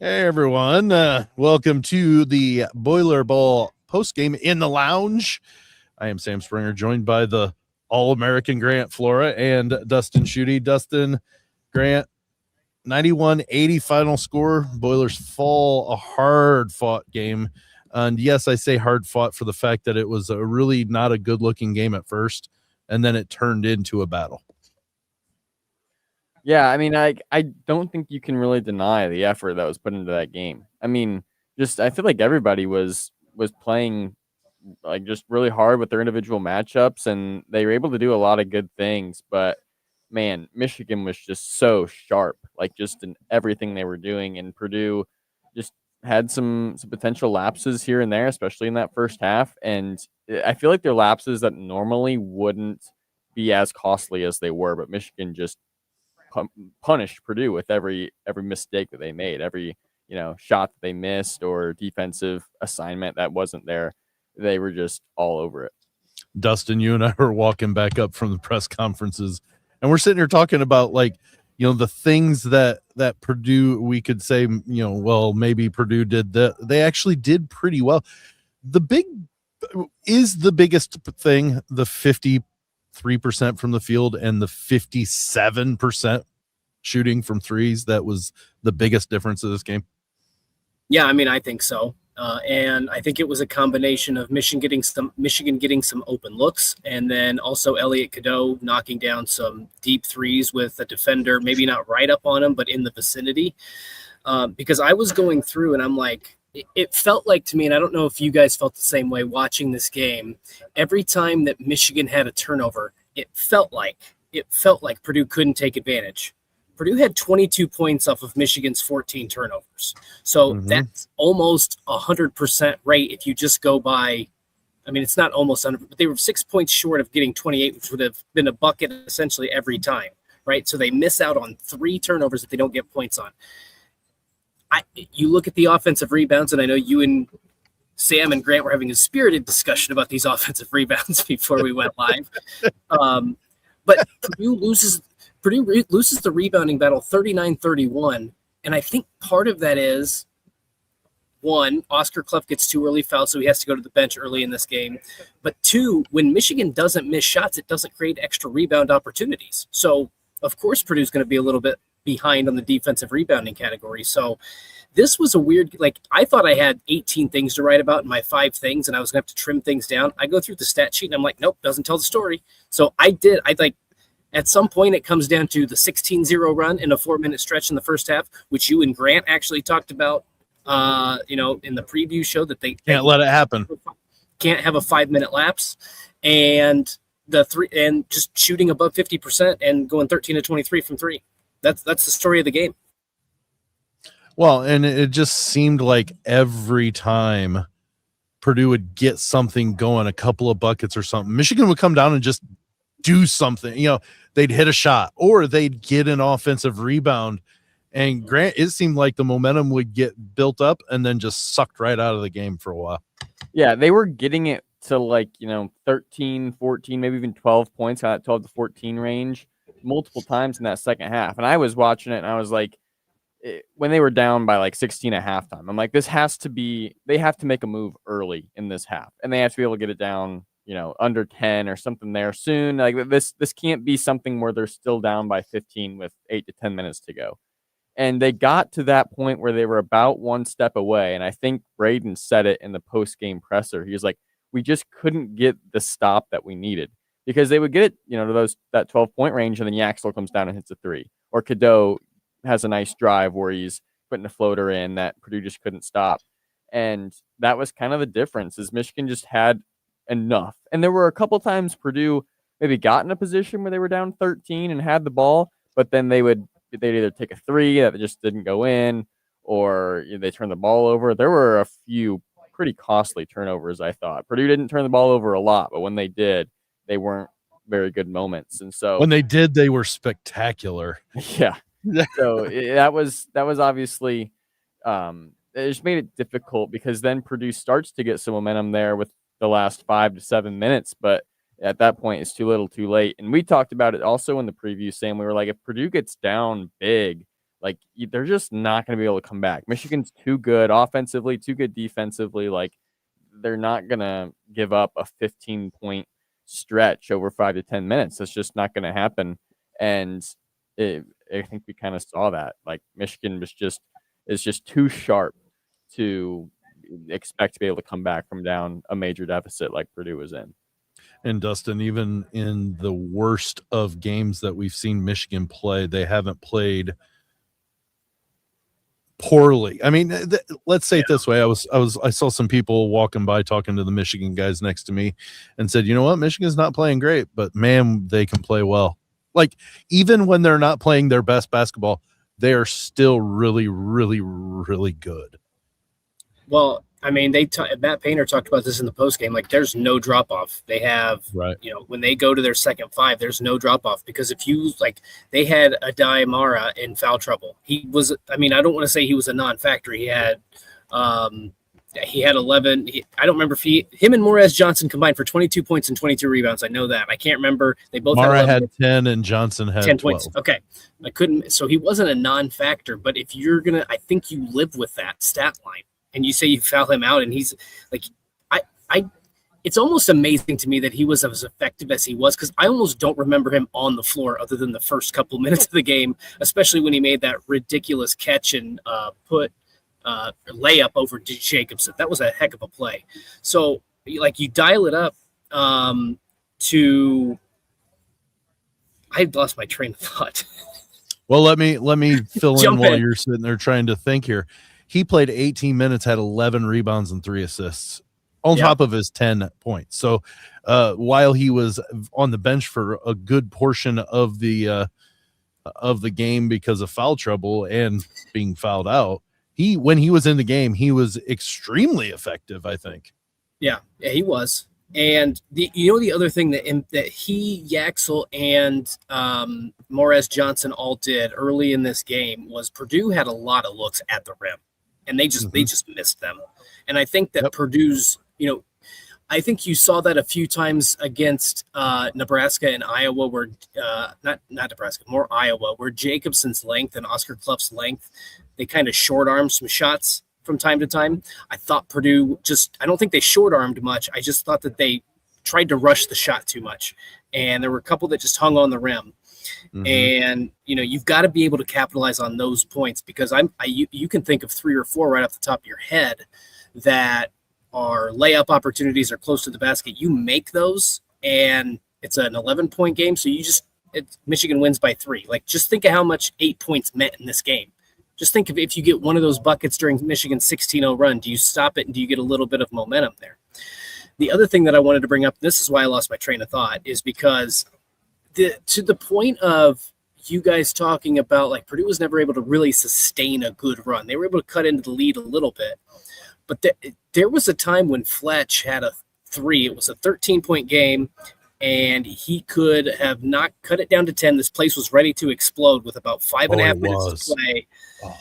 Hey everyone, welcome to the BoilerBall postgame in the lounge. I am Sam Springer, joined by the All-American Grant Flora and Dustin Schutte. Dustin, Grant, 91-80 final score. Boilers fall, a hard-fought game. And yes, I say hard-fought for the fact that it was a really not a good-looking game at first, and then it turned into a battle. Yeah, I mean, I don't think you can really deny the effort that was put into that game. I mean, I feel like everybody was playing like just really hard with their individual matchups, and they were able to do a lot of good things. But man, Michigan was just so sharp, like just in everything they were doing, and Purdue just had some potential lapses here and there, especially in that first half. And I feel like they're lapses that normally wouldn't be as costly as they were, but Michigan just punished Purdue with every mistake that they made, every shot that they missed or defensive assignment that wasn't there. They were just all over it. Dustin, you and I were walking back up from the press conferences, and we're sitting here talking about the things that Purdue, we could say, well, maybe Purdue did that. They actually did pretty well. The biggest thing, the 53% from the field and the 57% shooting from threes. That was the biggest difference of this game. Yeah, I mean, I think so. And I think it was a combination of Michigan getting some open looks, and then also Elliot Cadeau knocking down some deep threes with a defender, maybe not right up on him, but in the vicinity. Because I was going through and I'm like, it felt like to me, and I don't know if you guys felt the same way watching this game, every time that Michigan had a turnover, it felt like Purdue couldn't take advantage. Purdue had 22 points off of Michigan's 14 turnovers. So that's almost 100% rate if you just go by. I mean, it's not almost 100, but they were 6 points short of getting 28, which would have been a bucket essentially every time, right? So they miss out on 3 turnovers that they don't get points on. You look at the offensive rebounds, and I know you and Sam and Grant were having a spirited discussion about these offensive rebounds before we went live. But Purdue loses the rebounding battle 39-31, and I think part of that is, one, Oscar Clough gets too early fouled, so he has to go to the bench early in this game. But two, when Michigan doesn't miss shots, it doesn't create extra rebound opportunities. So, of course, Purdue's going to be a little bit behind on the defensive rebounding category. So this was a weird, I thought I had 18 things to write about in my 5 things, and I was going to have to trim things down. I go through the stat sheet, and I'm like, nope, doesn't tell the story. So at some point, it comes down to the 16-0 run in a 4-minute stretch in the first half, which you and Grant actually talked about, in the preview show, that they can't let it happen. Can't have a 5-minute lapse, and just shooting above 50% and going 13-23 from 3. That's the story of the game. Well, and it just seemed like every time Purdue would get something going, a couple of buckets or something, Michigan would come down and just do something. They'd hit a shot or they'd get an offensive rebound. And Grant, it seemed like the momentum would get built up and then just sucked right out of the game for a while. Yeah, they were getting it to 13, 14, maybe even 12 points, kind of 12 to 14 range multiple times in that second half. And I was watching it and I was like, when they were down by 16 at halftime, I'm like, they have to make a move early in this half, and they have to be able to get it down, under 10 or something there soon. Like this can't be something where they're still down by 15 with 8 to 10 minutes to go. And they got to that point where they were about one step away. And I think Braden said it in the post-game presser. He was like, we just couldn't get the stop that we needed, because they would get it, to that 12-point range, and then Yaxel comes down and hits a 3, or Cadeau has a nice drive where he's putting a floater in that Purdue just couldn't stop. And that was kind of the difference, is Michigan just had enough. And there were a couple times Purdue maybe got in a position where they were down 13 and had the ball, but then they'd either take a 3 that just didn't go in, or they turned the ball over. There were a few pretty costly turnovers, I thought. Purdue didn't turn the ball over a lot, but when they did, they weren't very good moments. And so when they did, they were spectacular. Yeah. So that was obviously it just made it difficult, because then Purdue starts to get some momentum there with the last 5 to 7 minutes, but at that point it's too little too late. And we talked about it also in the preview, Sam. We were like, if Purdue gets down big like they're just not going to be able to come back. Michigan's too good offensively, too good defensively. Like they're not going to give up a 15-point stretch over 5 to 10 minutes. That's just not going to happen. And I think we kind of saw that. Like Michigan is just too sharp to expect to be able to come back from down a major deficit like Purdue was in. And Dustin, even in the worst of games that we've seen Michigan play, they haven't played poorly. I mean, let's say it this way. I saw some people walking by talking to the Michigan guys next to me and said, you know what? Michigan's not playing great, but man, they can play well. Like even when they're not playing their best basketball, they are still really, really, really good. Well, I mean, Matt Painter talked about this in the postgame. Like, there's no drop off. They have, right. When they go to their second five, there's no drop off because if you they had a Diamara in foul trouble. He was, I mean, I don't want to say he was a non-factor. He had 11. I don't remember if him and Morez Johnson combined for 22 points and 22 rebounds. I know that. I can't remember. They both had 10 and Johnson had 10 12. points. Okay. I couldn't. So he wasn't a non-factor, but if you're going to, I think you live with that stat line. And you say you foul him out, and he's like, it's almost amazing to me that he was as effective as he was because I almost don't remember him on the floor other than the first couple minutes of the game, especially when he made that ridiculous catch and put layup over Jacobson. That was a heck of a play. So, like, you dial it up to – I lost my train of thought. Well, let me fill in while in. You're sitting there trying to think here. He played 18 minutes, had 11 rebounds and 3 assists on top of his 10 points. So while he was on the bench for a good portion of the game because of foul trouble and being fouled out, when he was in the game, he was extremely effective, I think. Yeah, he was. And the other thing that he, Yaxel, and Morez Johnson all did early in this game was Purdue had a lot of looks at the rim. And they just missed them. And I think that Purdue's, I think you saw that a few times against Nebraska and Iowa, where not Nebraska, more Iowa, where Jacobson's length and Oscar Clough's length, they kind of short armed some shots from time to time. I thought Purdue I don't think they short armed much. I just thought that they tried to rush the shot too much. And there were a couple that just hung on the rim. Mm-hmm. And you've got to be able to capitalize on those points because you can think of 3 or 4 right off the top of your head that are layup opportunities or close to the basket. You make those, and it's an 11-point game. So Michigan wins by 3. Like, just think of how much 8 points meant in this game. Just think of if you get one of those buckets during Michigan's 16-0 run, do you stop it and do you get a little bit of momentum there? The other thing that I wanted to bring up, this is why I lost my train of thought, is because to the point of you guys talking about, like, Purdue was never able to really sustain a good run. They were able to cut into the lead a little bit. But there was a time when Fletch had a 3. It was a 13-point game, and he could have not cut it down to 10. This place was ready to explode with about 5.5 minutes to play. Oh.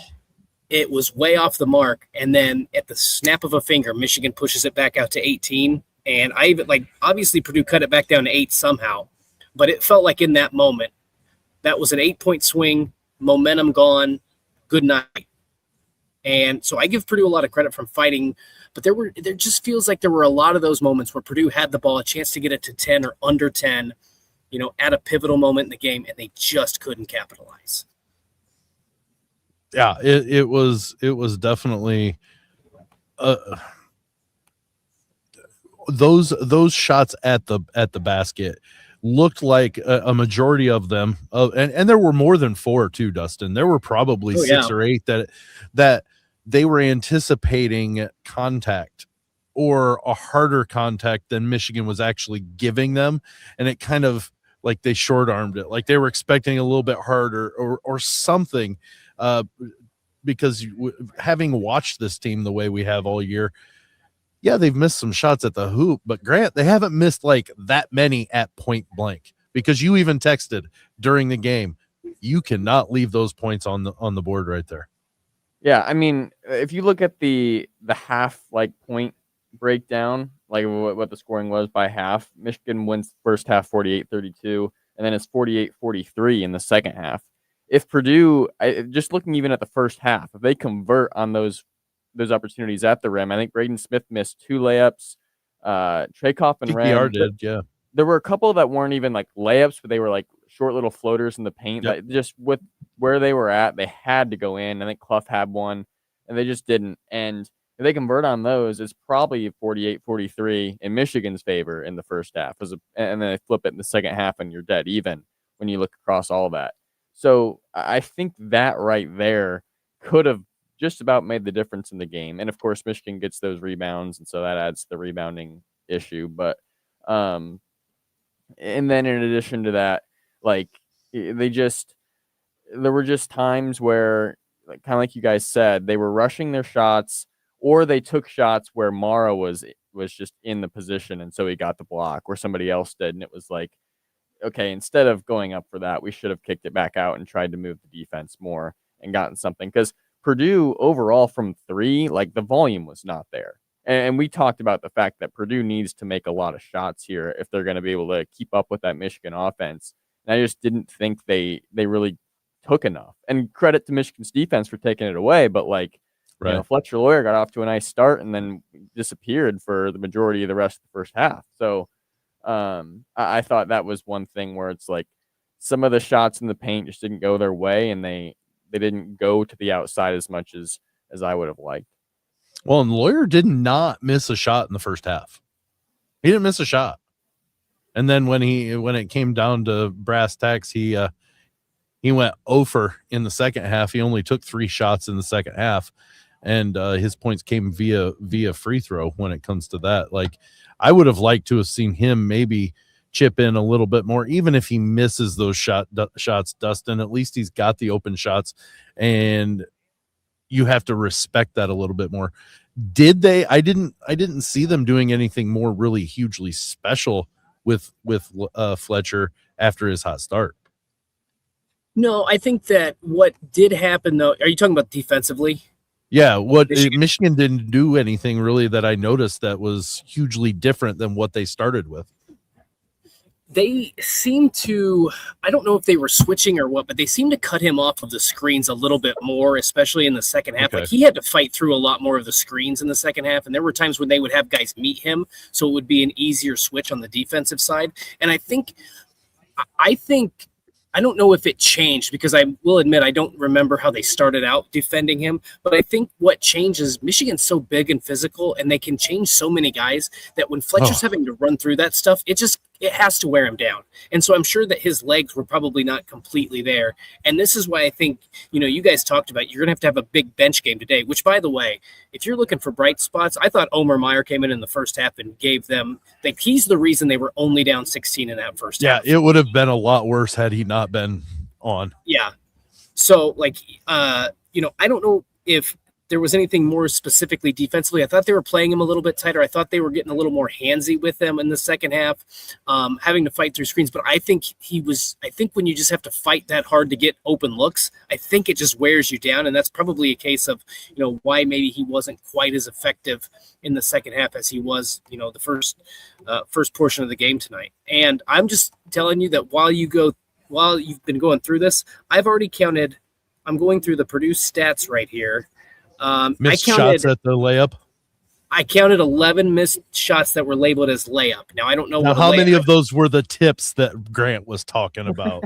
It was way off the mark. And then at the snap of a finger, Michigan pushes it back out to 18. And obviously Purdue cut it back down to 8 somehow. But it felt like in that moment, that was an 8-point swing, momentum gone, good night. And so I give Purdue a lot of credit from fighting, but there just feels like there were a lot of those moments where Purdue had the ball, a chance to get it to 10 or under 10, at a pivotal moment in the game, and they just couldn't capitalize. Yeah, it was definitely those shots at the basket looked like a majority of them, and there were more than 4 too, Dustin. There were probably 6 or 8 that they were anticipating contact or a harder contact than Michigan was actually giving them, and it kind of like they short-armed it, like they were expecting a little bit harder or something, because having watched this team the way we have all year, yeah, they've missed some shots at the hoop, but Grant, they haven't missed like that many at point blank, because you even texted during the game, you cannot leave those points on the board right there. Yeah, I mean, if you look at the half point breakdown, like what the scoring was by half, Michigan wins first half 48-32, and then it's 48-43 in the second half. if Purdue, just looking even at the first half, if they convert on those opportunities at the rim, I think Braden Smith missed 2 layups. Trey Kaufman-Renn did, yeah. There were a couple that weren't even like layups, but they were like short little floaters in the paint. Yep. That just with where they were at, they had to go in. I think Clough had one, and they just didn't. And if they convert on those, it's probably 48-43 in Michigan's favor in the first half. And then they flip it in the second half, and you're dead even when you look across all that. So I think that right there could have just about made the difference in the game. And of course, Michigan gets those rebounds, and so that adds to the rebounding issue. But and then in addition to that, like there were just times where, like, kind of like you guys said, they were rushing their shots, or they took shots where Mara was just in the position, and so he got the block, or somebody else did, and it was like, okay, instead of going up for that, we should have kicked it back out and tried to move the defense more and gotten something. Because Purdue overall from 3, like the volume was not there. And we talked about the fact that Purdue needs to make a lot of shots here if they're going to be able to keep up with that Michigan offense. And I just didn't think they really took enough. And credit to Michigan's defense for taking it away. But like, Right. you know, Fletcher Lawyer got off to a nice start and then disappeared for the majority of the rest of the first half. So I thought that was one thing where it's like some of the shots in the paint just didn't go their way, and they didn't go to the outside as much as I would have liked. Well, and Lawyer did not miss a shot in the first half. He didn't miss a shot. And then when it came down to brass tacks, he went 0 in the second half. He only took 3 shots in the second half, and his points came via free throw when it comes to that. Like, I would have liked to have seen him maybe chip in a little bit more, even if he misses those shots, Dustin. At least he's got the open shots, and you have to respect that a little bit more. Did they? I didn't see them doing anything more really hugely special with Fletcher after his hot start. No, I think that what did happen, though, are you talking about defensively? Yeah, Michigan didn't do anything really that I noticed that was hugely different than what they started with. They seem to, I don't know if they were switching or what, but they seem to cut him off of the screens a little bit more, especially in the second half. Okay. Like, he had to fight through a lot more of the screens in the second half, and there were times when they would have guys meet him, so it would be an easier switch on the defensive side. And I think I don't know if it changed, because I will admit I don't remember how they started out defending him, but I think what changes, Michigan's so big and physical, and they can change so many guys that when Fletcher's having to run through that stuff, it has to wear him down. And so I'm sure that his legs were probably not completely there. And this is why I think, you guys talked about you're going to have a big bench game today, which, by the way, if you're looking for bright spots, I thought Omer Meyer came in the first half and gave them, like, he's the reason they were only down 16 in that first half. Yeah, it would have been a lot worse had he not been on. Yeah. So, like, I don't know if there was anything more specifically defensively. I thought they were playing him a little bit tighter. I thought they were getting a little more handsy with them in the second half, having to fight through screens. But I think when you just have to fight that hard to get open looks, I think it just wears you down. And that's probably a case of, why maybe he wasn't quite as effective in the second half as he was, the first portion of the game tonight. And I'm just telling you that while you've been going through this, I've already counted. I'm going through the Purdue stats right here. Missed shots at the layup. I counted 11 missed shots that were labeled as layup. Now, I don't know how many of those were the tips that Grant was talking about.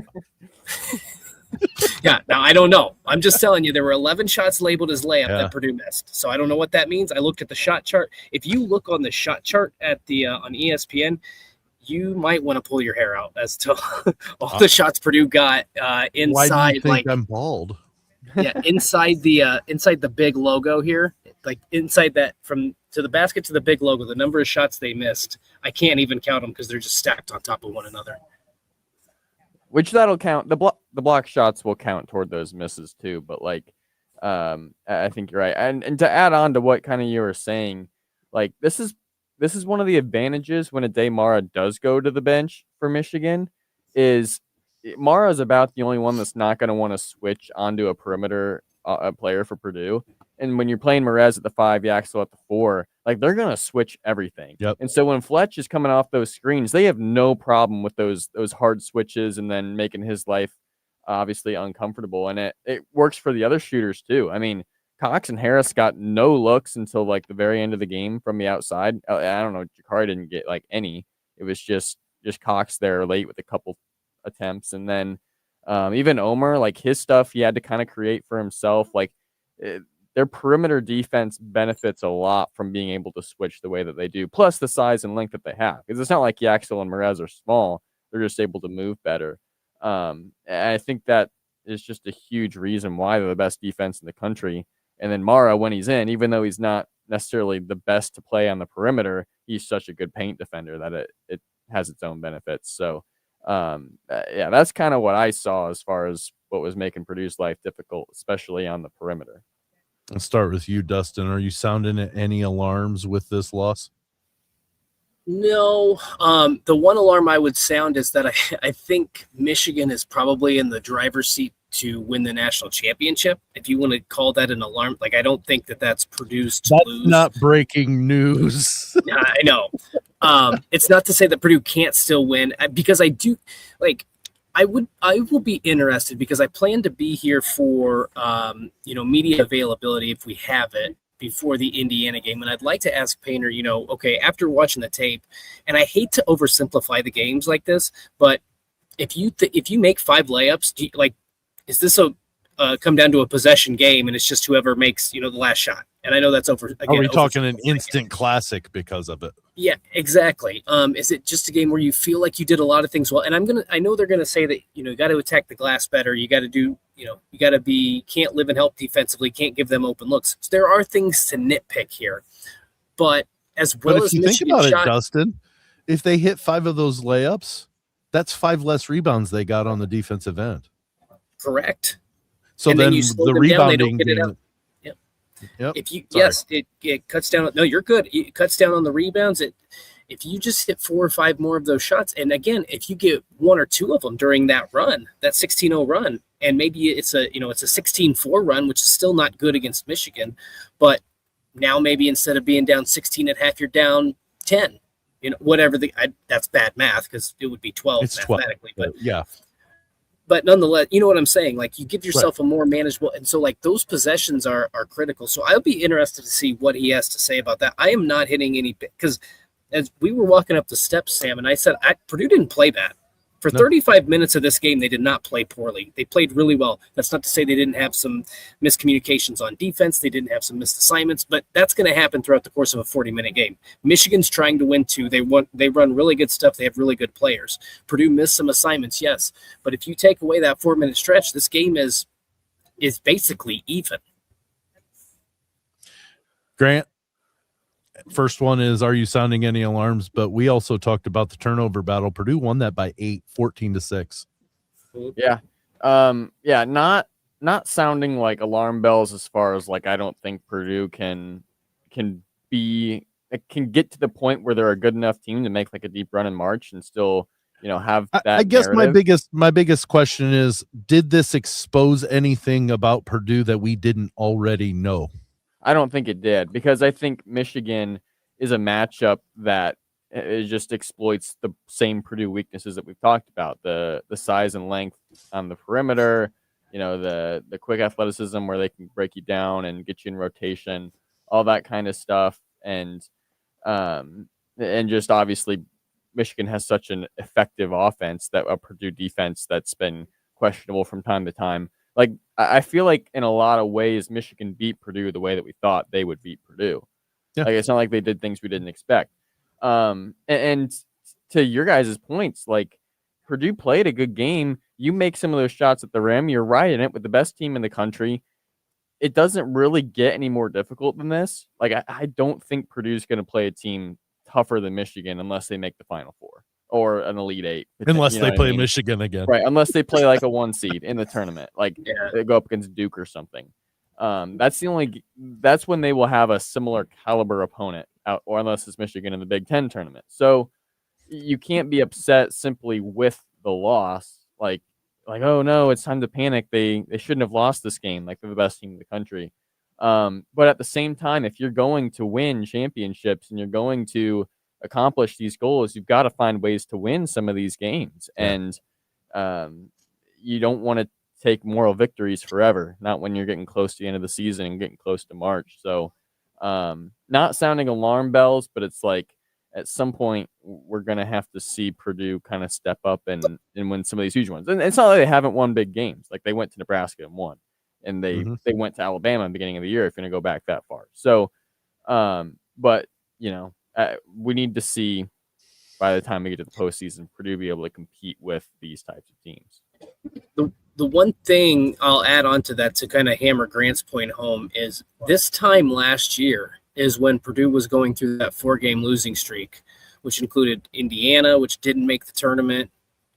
Yeah, now I don't know. I'm just telling you there were 11 shots labeled as layup that Purdue missed. So I don't know what that means. I looked at the shot chart. If you look on the shot chart at the on ESPN, you might want to pull your hair out as to all the shots Purdue got inside. Why do you think I'm bald? Yeah, inside the big logo here, like inside that from to the basket to the big logo, the number of shots they missed, I can't even count them because they're just stacked on top of one another. Which that'll count. The block shots will count toward those misses too. But like, I think you're right. And to add on to what kind of you were saying, like this is one of the advantages when Ade Mara does go to the bench for Michigan is. Mara is about the only one that's not going to want to switch onto a perimeter player for Purdue. And when you're playing Merez at the 5, Yaxel at the 4, like they're going to switch everything. Yep. And so when Fletch is coming off those screens, they have no problem with those hard switches and then making his life obviously uncomfortable, and it works for the other shooters too. I mean, Cox and Harris got no looks until like the very end of the game from the outside. I don't know, Jakari didn't get like any. It was just Cox there late with a couple attempts, and then even Omer, like his stuff, he had to kind of create for himself. Like their perimeter defense benefits a lot from being able to switch the way that they do, plus the size and length that they have. Because it's not like Yaxel and Merez are small; they're just able to move better. And I think that is just a huge reason why they're the best defense in the country. And then Mara, when he's in, even though he's not necessarily the best to play on the perimeter, he's such a good paint defender that it has its own benefits. So, yeah, that's kind of what I saw as far as what was making Purdue's life difficult, especially on the perimeter. I'll start with you, Dustin. Are you sounding any alarms with this loss? No. The one alarm I would sound is that I think Michigan is probably in the driver's seat to win the national championship. If you want to call that an alarm, like I don't think that's Purdue's to That's lose. not breaking news. I know. It's not to say that Purdue can't still win, because I do like. I will be interested because I plan to be here for media availability if we have it before the Indiana game, and I'd like to ask Painter, okay, after watching the tape, and I hate to oversimplify the games like this, but if you make 5 layups, is this come down to a possession game and it's just whoever makes the last shot? And I know that's over. Again, are we talking an instant classic because of it? Yeah, exactly. Is it just a game where you feel like you did a lot of things well? And I know they're gonna say that you got to attack the glass better. You got to do you got to can't live and help defensively. Can't give them open looks. So there are things to nitpick here, but as well as if you think about it, Dustin, if they hit 5 of those layups, that's 5 less rebounds they got on the defensive end. Correct. So and then you slow the them rebounding down, they don't get it out. Yep. If you it cuts down. No, you're good. It cuts down on the rebounds. If you just hit 4 or 5 more of those shots, and again, if you get 1 or 2 of them during that run, that 16-0 run, and maybe it's a 16-4 run, which is still not good against Michigan, but now maybe instead of being down 16 at half, you're down 10. Whatever that's bad math because it would be 12 it's mathematically, 12. but yeah. But nonetheless, you know what I'm saying? Like you give yourself a more manageable, and so like those possessions are critical. So I'll be interested to see what he has to say about that. I am not hitting any because as we were walking up the steps, Sam, and I said Purdue didn't play bad. For 35 minutes of this game, they did not play poorly. They played really well. That's not to say they didn't have some miscommunications on defense. They didn't have some missed assignments, but that's going to happen throughout the course of a 40-minute game. Michigan's trying to win too. They run really good stuff. They have really good players. Purdue missed some assignments, yes. But if you take away that 4-minute stretch, this game is basically even. Grant, first one is, are you sounding any alarms? But we also talked about the turnover battle. Purdue won that by 8, 14-6. Yeah. Not sounding like alarm bells as far as like I don't think Purdue can get to the point where they're a good enough team to make like a deep run in March and still, have that. I guess narrative. my biggest question is, did this expose anything about Purdue that we didn't already know? I don't think it did, because I think Michigan is a matchup that it just exploits the same Purdue weaknesses that we've talked about, the size and length on the perimeter, the quick athleticism where they can break you down and get you in rotation, all that kind of stuff. And just obviously Michigan has such an effective offense that a Purdue defense that's been questionable from time to time. Like, I feel like in a lot of ways, Michigan beat Purdue the way that we thought they would beat Purdue. Yeah. Like, it's not like they did things we didn't expect. And to your guys' points, like, Purdue played a good game. You make some of those shots at the rim, you're right in it with the best team in the country. It doesn't really get any more difficult than this. Like, I don't think Purdue's going to play a team tougher than Michigan unless they make the Final Four or an Elite Eight. Unless they play Michigan again. Right, unless they play like a 1 seed in the tournament. Like they go up against Duke or something. That's when they will have a similar caliber opponent out, or unless it's Michigan in the Big Ten tournament. So you can't be upset simply with the loss. Like, oh no, it's time to panic. They shouldn't have lost this game. Like, they're the best team in the country. But at the same time, if you're going to win championships and you're going to accomplish these goals, you've got to find ways to win some of these games. Yeah. And you don't want to take moral victories forever, not when you're getting close to the end of the season and getting close to March. So not sounding alarm bells, but it's like at some point we're going to have to see Purdue kind of step up and win some of these huge ones. And it's not like they haven't won big games. Like they went to Nebraska and won, and they went to Alabama at the beginning of the year if you're going to go back that far. So, but, we need to see by the time we get to the postseason, Purdue be able to compete with these types of teams. The one thing I'll add on to that to kind of hammer Grant's point home is this time last year is when Purdue was going through that 4-game losing streak, which included Indiana, which didn't make the tournament.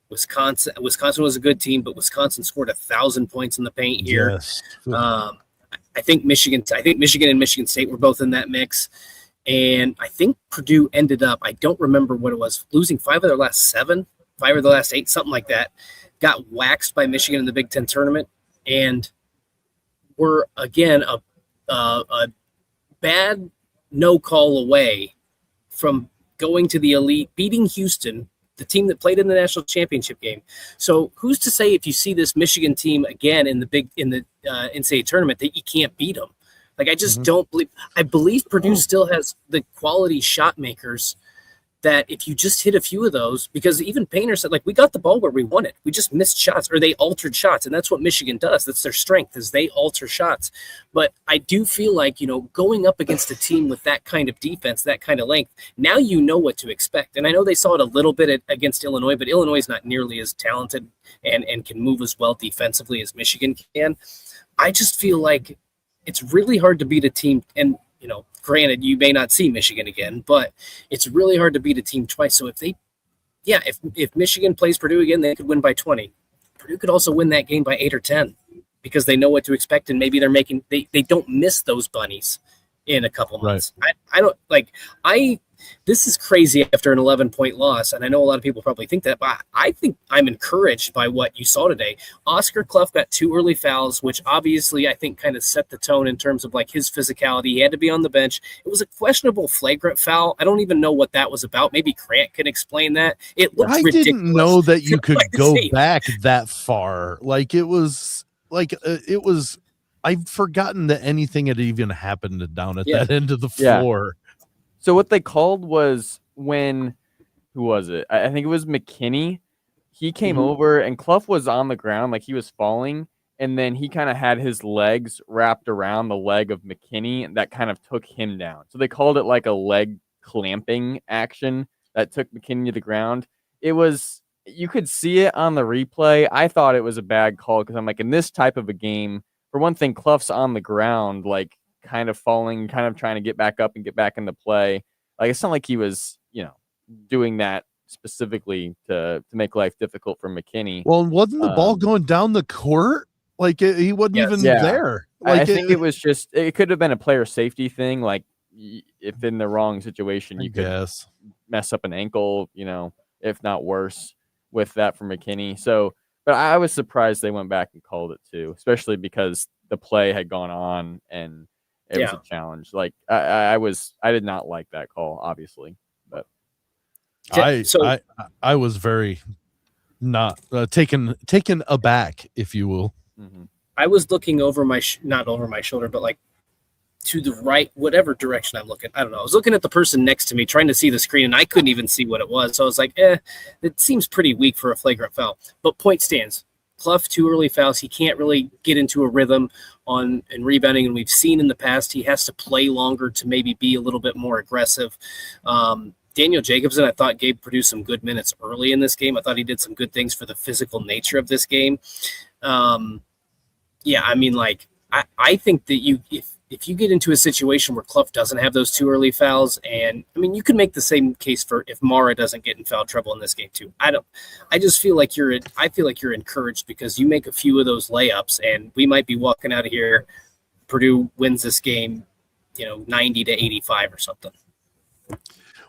Wisconsin was a good team, but Wisconsin scored 1,000 points in the paint here. Yes. I think Michigan and Michigan State were both in that mix. And I think Purdue ended up, I don't remember what it was, losing 5 of their last 7, 5 of the last 8, something like that. Got waxed by Michigan in the Big Ten tournament, and were again a bad no call away from going to the elite, beating Houston, the team that played in the national championship game. So who's to say if you see this Michigan team again in the NCAA tournament that you can't beat them? Like I just don't believe. I believe Purdue still has the quality shot makers that if you just hit a few of those, because even Painter said, like, we got the ball where we want it. We just missed shots, or they altered shots. And that's what Michigan does. That's their strength, is they alter shots. But I do feel like, going up against a team with that kind of defense, that kind of length, now you know what to expect. And I know they saw it a little bit against Illinois, but Illinois is not nearly as talented and can move as well defensively as Michigan can. I just feel like it's really hard to beat a team, and granted, you may not see Michigan again, but it's really hard to beat a team twice. So if Michigan plays Purdue again, they could win by 20. Purdue could also win that game by 8 or 10 because they know what to expect, and maybe they don't miss those bunnies in a couple months. Right. This is crazy after an 11-point loss, and I know a lot of people probably think that, but I think I'm encouraged by what you saw today. Oscar Clough got 2 early fouls, which obviously I think kind of set the tone in terms of like his physicality. He had to be on the bench. It was a questionable flagrant foul. I don't even know what that was about. Maybe Grant can explain that. It looked ridiculous. I didn't know that you could go back that far. I've forgotten that anything had even happened down at that end of the floor. Yeah. So what they called was when, who was it? I think it was McKinney. He came over and Clough was on the ground, like he was falling. And then he kind of had his legs wrapped around the leg of McKinney, and that kind of took him down. So they called it like a leg clamping action that took McKinney to the ground. You could see it on the replay. I thought it was a bad call because I'm like, in this type of a game, for one thing, Clough's on the ground, like, kind of falling, kind of trying to get back up and get back into play. Like it's not like he was, doing that specifically to make life difficult for McKinney. Well, wasn't the ball going down the court? Like he wasn't even there. Like I think it was just, it could have been a player safety thing. Like if in the wrong situation, you could mess up an ankle, if not worse with that for McKinney. So, but I was surprised they went back and called it too, especially because the play had gone on and it was a challenge. Like I did not like that call, obviously, but I was very not taken aback, if you will. I was looking over not over my shoulder, but like to the right, whatever direction I'm looking. I don't know. I was looking at the person next to me, trying to see the screen, and I couldn't even see what it was. So I was like, it seems pretty weak for a flagrant foul. But point stands. Clough, 2 early fouls. He can't really get into a rhythm on and rebounding, and we've seen in the past he has to play longer to maybe be a little bit more aggressive. Daniel Jacobson, I thought, gave Purdue some good minutes early in this game. I thought he did some good things for the physical nature of this game. I think that if you get into a situation where Clough doesn't have those 2 early fouls, and I mean, you could make the same case for if Mara doesn't get in foul trouble in this game too. I just feel like you're encouraged because you make a few of those layups, and we might be walking out of here. Purdue wins this game, 90-85 or something.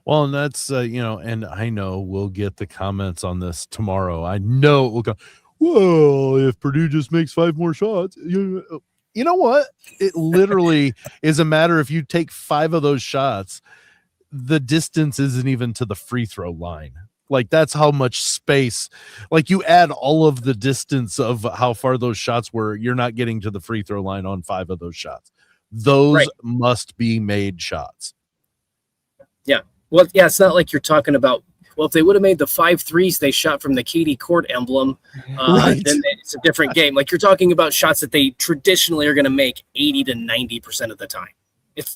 Well, and that's and I know we'll get the comments on this tomorrow. I know it will go, well, if Purdue just makes 5 more shots, you know what? It literally is a matter if you take 5 of those shots, the distance isn't even to the free throw line. Like that's how much space, like you add all of the distance of how far those shots were. You're not getting to the free throw line on 5 of those shots. Those must be made shots. Yeah. Well, yeah, it's not like you're talking about, well, if they would have made the 5 threes they shot from the Katie Court emblem, Right. then it's a different game. Like you're talking about shots that they traditionally are going to make 80 to 90% of the time.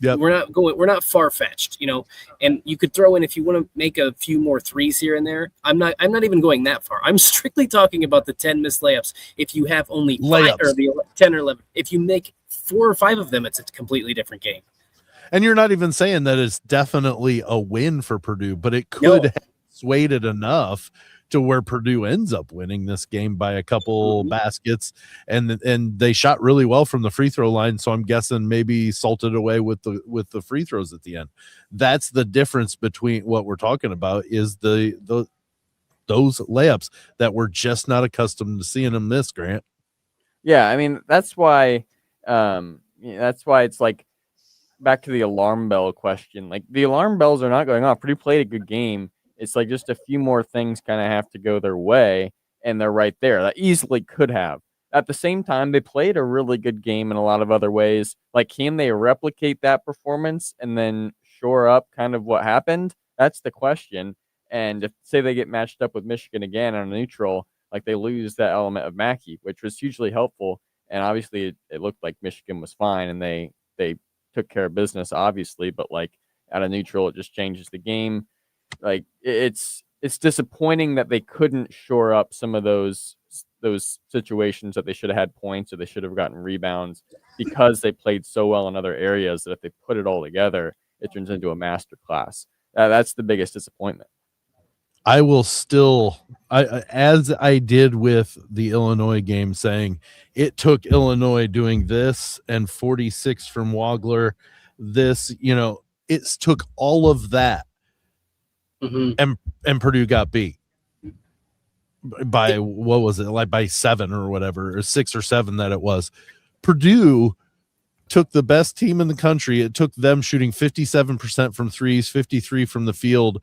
We're not far-fetched, you know, and you could throw in, if you want to make a few more threes here and there. I'm not even going that far. I'm strictly talking about the 10 missed layups. If you have only 5 or the 10 or 11, if you make 4 or 5 of them, it's a completely different game. And you're not even saying that it's definitely a win for Purdue, but it could have swayed it enough to where Purdue ends up winning this game by a couple baskets, and they shot really well from the free throw line. So I'm guessing maybe salted away with the free throws at the end. That's the difference between what we're talking about is those layups that we're just not accustomed to seeing them miss, Grant. Yeah, I mean that's why it's like back to the alarm bell question. Like the alarm bells are not going off. Purdue played a good game. It's like just a few more things kind of have to go their way, and they're right there. That easily could have. At the same time, they played a really good game in a lot of other ways. Like, can they replicate that performance and then shore up kind of what happened? That's the question. And if, say, they get matched up with Michigan again on a neutral, like they lose that element of Mackey, which was hugely helpful. And obviously, it looked like Michigan was fine, and they took care of business, obviously. But like at a neutral, it just changes the game. Like it's disappointing that they couldn't shore up some of those situations that they should have had points or they should have gotten rebounds because they played so well in other areas that if they put it all together, it turns into a master class. That's the biggest disappointment. I will still, as I did with the Illinois game, saying it took Illinois doing this and 46 from Wagler, this, you know, it took all of that. And Purdue got beat by, what was it, like by 7 or whatever, or 6 or 7 that it was. Purdue took the best team in the country. It took them shooting 57% from threes, 53 from the field,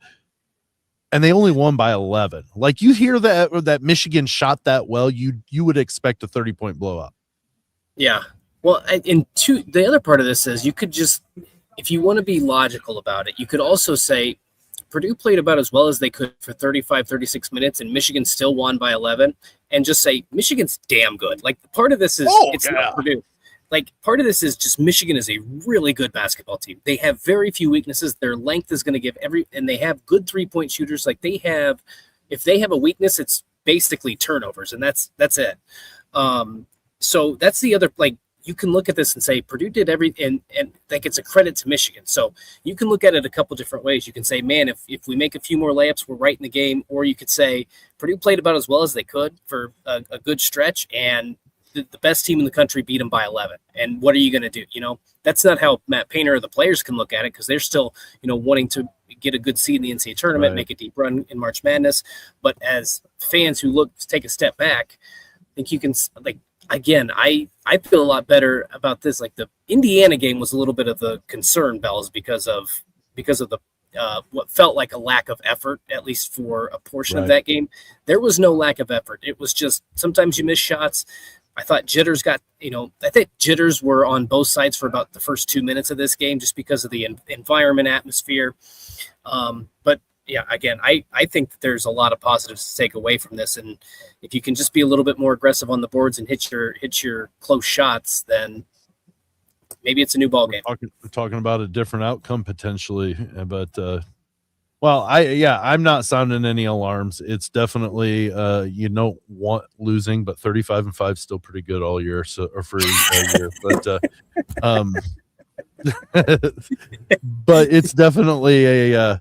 and they only won by 11. Like you hear that Michigan shot that well, you would expect a 30-point blow up. Yeah. Well, the other part of this is you could just, if you want to be logical about it, you could also say Purdue played about as well as they could for 35, 36 minutes, and Michigan still won by 11, and just say Michigan's damn good. Like, part of this is not Purdue. Like, part of this is just Michigan is a really good basketball team. They have very few weaknesses. Their length is going to give and they have good 3-point shooters. Like, if they have a weakness, it's basically turnovers, and that's it. So that's the other, like, you can look at this and say Purdue did everything, and like it's a credit to Michigan. So you can look at it a couple different ways. You can say, man, if we make a few more layups, we're right in the game. Or you could say Purdue played about as well as they could for a good stretch, and the best team in the country beat them by 11. And what are you going to do? You know, that's not how Matt Painter or the players can look at it, because they're still, you know, wanting to get a good seed in the NCAA tournament, make a deep run in March Madness. But as fans who take a step back, I think you can, like, again, I feel a lot better about this. Like, the Indiana game was a little bit of the concern bells because of the what felt like a lack of effort, at least for a portion of that game. There was no lack of effort. It was just sometimes you miss shots. I thought jitters I think jitters were on both sides for about the first 2 minutes of this game just because of the environment, atmosphere. But yeah, again, I think that there's a lot of positives to take away from this, and if you can just be a little bit more aggressive on the boards and hit your close shots, then maybe it's a new ball game. We're talking about a different outcome potentially, but I'm not sounding any alarms. It's definitely you don't want losing, but 35-5 is still pretty good all year, or for all year. But but it's definitely a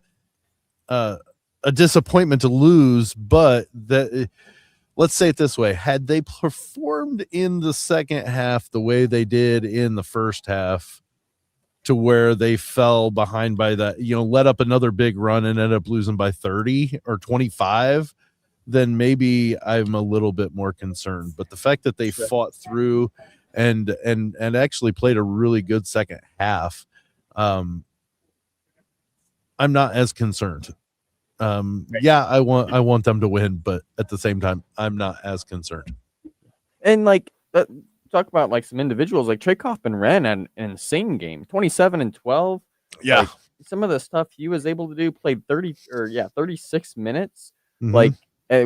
disappointment to lose. But let's say it this way: had they performed in the second half the way they did in the first half, to where they fell behind by that, let up another big run and ended up losing by 30 or 25, then maybe I'm a little bit more concerned. But the fact that they fought through and actually played a really good second half, I'm not as concerned. Yeah, I want them to win, but at the same time, I'm not as concerned. And like talk about like some individuals like Trey Kaufman-Renn had an insane game, 27 and 12. Yeah. Like some of the stuff he was able to do, played 36 minutes. Mhm. Like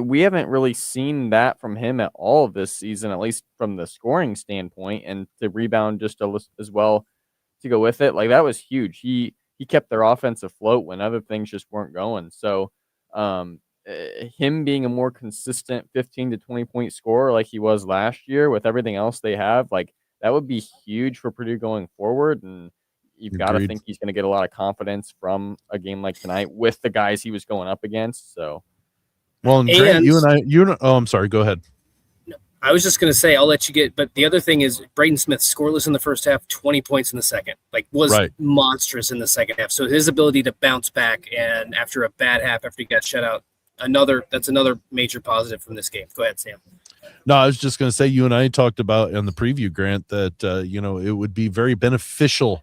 we haven't really seen that from him at all this season, at least from the scoring standpoint, and to rebound just as well to go with it. Like that was huge. He kept their offense afloat when other things just weren't going. So him being a more consistent 15 to 20 point scorer like he was last year with everything else they have, like that would be huge for Purdue going forward. And you've got to think he's going to get a lot of confidence from a game like tonight with the guys he was going up against. So, well, and Trey, oh, I'm sorry. Go ahead. I was just going to say, I'll let you get, but the other thing is Braden Smith scoreless in the first half, 20 points in the second, was monstrous in the second half. So his ability to bounce back and after a bad half, after he got shut out, that's another major positive from this game. Go ahead, Sam. No, I was just going to say, you and I talked about in the preview, Grant, that, it would be very beneficial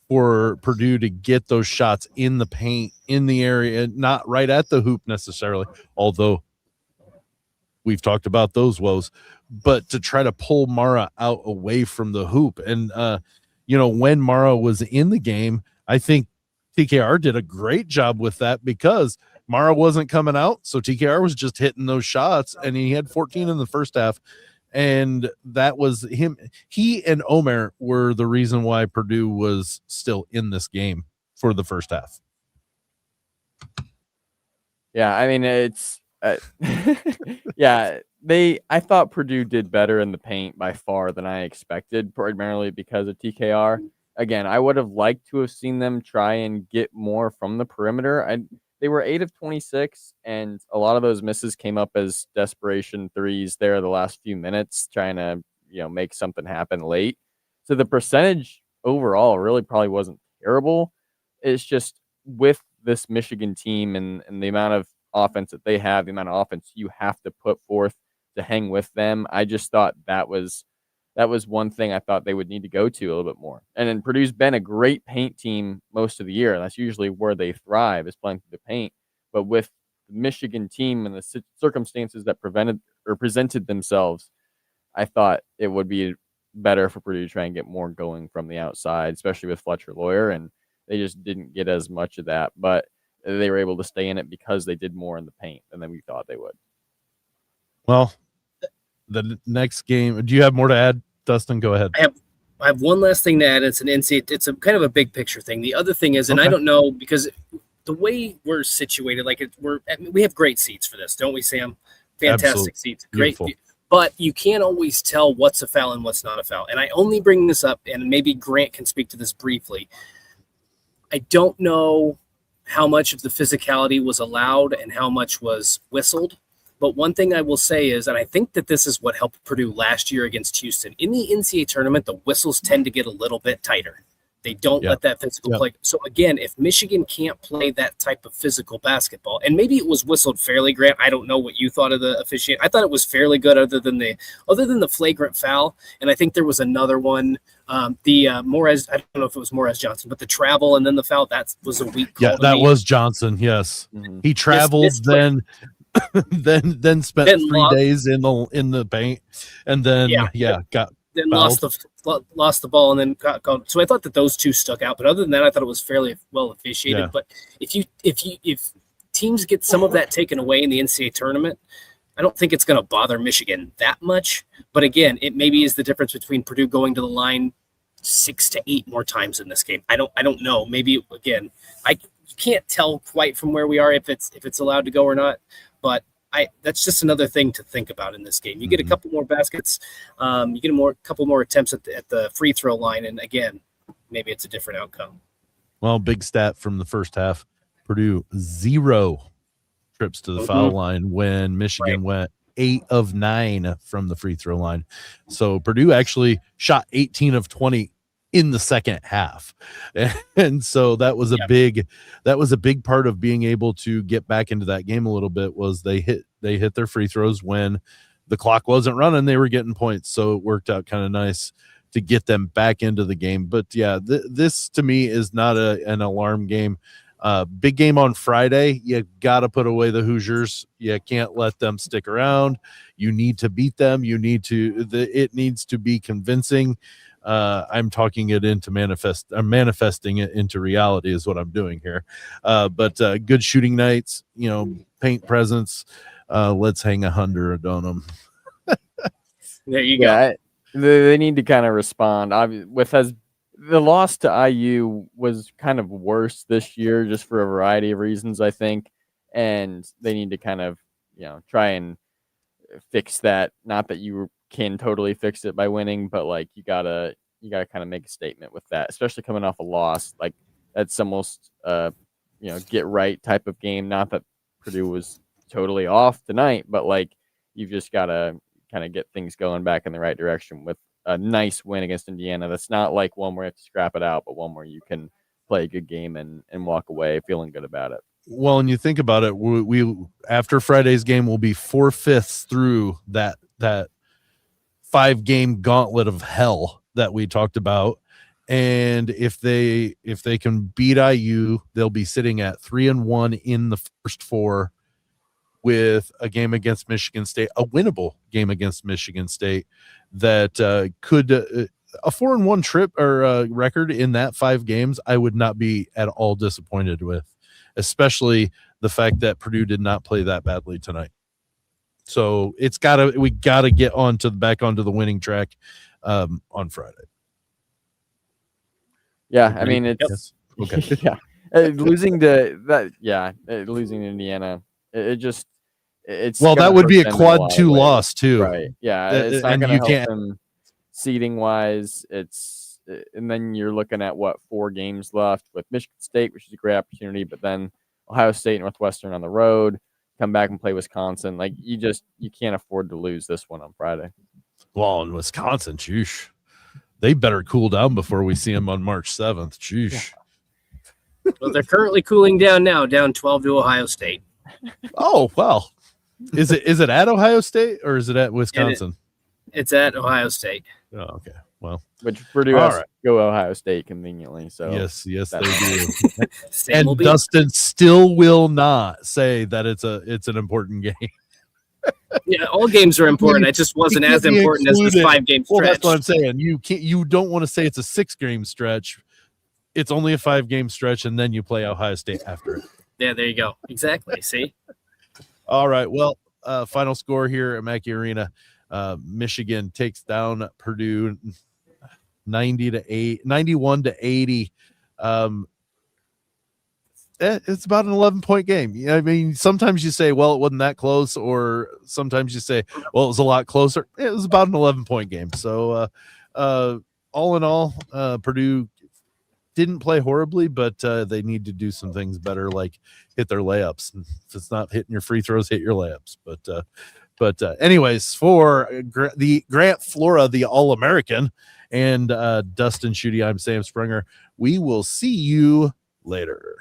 for Purdue to get those shots in the paint, in the area, not right at the hoop necessarily, although we've talked about those woes, but to try to pull Mara out away from the hoop. And, when Mara was in the game, I think TKR did a great job with that because Mara wasn't coming out. So TKR was just hitting those shots, and he had 14 in the first half. And that was him. He and Omer were the reason why Purdue was still in this game for the first half. Yeah, I mean, it's I thought Purdue did better in the paint by far than I expected, primarily because of TKR. Again, I would have liked to have seen them try and get more from the perimeter. They were 8 of 26, and a lot of those misses came up as desperation threes there the last few minutes, trying to make something happen late. So the percentage overall really probably wasn't terrible. It's just with this Michigan team and the amount of offense that they have, the amount of offense you have to put forth to hang with them, I just thought that was one thing I thought they would need to go to a little bit more. And then Purdue's been a great paint team most of the year. And that's usually where they thrive, is playing through the paint. But with the Michigan team and the circumstances that presented themselves, I thought it would be better for Purdue to try and get more going from the outside, especially with Fletcher Lawyer. And they just didn't get as much of that. But they were able to stay in it because they did more in the paint than we thought they would. Well, the next game, do you have more to add, Dustin? Go ahead. I have one last thing to add. It's it's a kind of a big picture thing. The other thing is, and I don't know, because the way we're situated, we have great seats for this, don't we, Sam? Fantastic Absolutely. Seats. Beautiful. Great. But you can't always tell what's a foul and what's not a foul. And I only bring this up, and maybe Grant can speak to this briefly. I don't know how much of the physicality was allowed and how much was whistled. But one thing I will say is, and I think that this is what helped Purdue last year against Houston, in the NCAA tournament, the whistles tend to get a little bit tighter. They don't let that physical play. So again, if Michigan can't play that type of physical basketball, and maybe it was whistled fairly, Grant, I don't know what you thought of the officiating. I thought it was fairly good other than the flagrant foul. And I think there was another one, Morez, I don't know if it was Morez Johnson, but the travel and then the foul, that was a weak call. Yeah, that was Johnson. Yes. Mm-hmm. He traveled then spent 3 days in the paint, and then lost the ball and then got called. So I thought that those two stuck out, but other than that, I thought it was fairly well officiated. Yeah. But if teams get some of that taken away in the NCAA tournament, I don't think it's going to bother Michigan that much. But again, it maybe is the difference between Purdue going to the line 6 to 8 more times in this game. I don't know. Maybe again, I can't tell quite from where we are if it's allowed to go or not. But that's just another thing to think about in this game. You get a couple more baskets, you get a couple more attempts at the free throw line, and again, maybe it's a different outcome. Well, big stat from the first half: Purdue 0 trips to the foul line when Michigan went 8 of 9 from the free throw line. So Purdue actually shot 18 of 20 in the second half. And so that was a big part of being able to get back into that game a little bit, was they hit their free throws when the clock wasn't running, they were getting points. So it worked out kind of nice to get them back into the game. But yeah, this to me is not an alarm game. Big game on Friday. You got to put away the Hoosiers. You can't let them stick around. You need to beat them. You need to. It needs to be convincing. I'm talking it into I'm manifesting it into reality is what I'm doing here. But good shooting nights. Paint presence. Let's hang 100 on them. There you go. They need to kind of respond. The loss to IU was kind of worse this year, just for a variety of reasons, I think, and they need to kind of try and fix that. Not that you can totally fix it by winning, but like you gotta kind of make a statement with that, especially coming off a loss. Like that's almost get right type of game. Not that Purdue was totally off tonight, but like you've just gotta kind of get things going back in the right direction with a nice win against Indiana. That's not like one where you have to scrap it out, but one where you can play a good game and walk away feeling good about it. Well, and you think about it, we after Friday's game, we'll be 4/5 through that 5-game gauntlet of hell that we talked about. And if they can beat IU, they'll be sitting at 3-1 in the first 4, with a game against Michigan State, a winnable game against Michigan State that could a 4-1 trip or record in that 5 games. I would not be at all disappointed with, especially the fact that Purdue did not play that badly tonight. So we gotta get back onto the winning track on Friday. Yeah, I mean it's okay. Yeah, losing to Indiana, it's that would be a quad 2 loss too, right? Yeah, it's not going to help them seeding wise. And then you're looking at 4 games left with Michigan State, which is a great opportunity, but then Ohio State, Northwestern on the road, come back and play Wisconsin. Like you can't afford to lose this one on Friday. Well, in Wisconsin, sheesh, they better cool down before we see them on March 7th. Sheesh. Well, they're currently cooling down now, down 12 to Ohio State. Oh, well. Is it at Ohio State or is it at Wisconsin? It's at Ohio State. Oh, okay. Well, which Purdue has to go Ohio State conveniently. So yes, they do. And Dustin still will not say that it's an important game. Yeah, all games are important. It just wasn't as important as this 5-game stretch. Well, that's what I'm saying. You don't want to say it's a 6-game stretch. It's only a 5-game stretch, and then you play Ohio State after it. Yeah, there you go. Exactly. See. All right. Well, final score here at Mackey Arena. Michigan takes down Purdue 91 to 80. It's about an 11-point game. I mean, sometimes you say, well, it wasn't that close, or sometimes you say, well, it was a lot closer. It was about an 11-point game. So all in all, Purdue didn't play horribly, but they need to do some things better, like hit their layups. If it's not hitting your free throws, hit your layups. But anyways, for the Grant Flora, the All-American, and Dustin Schutte, I'm Sam Springer. We will see you later.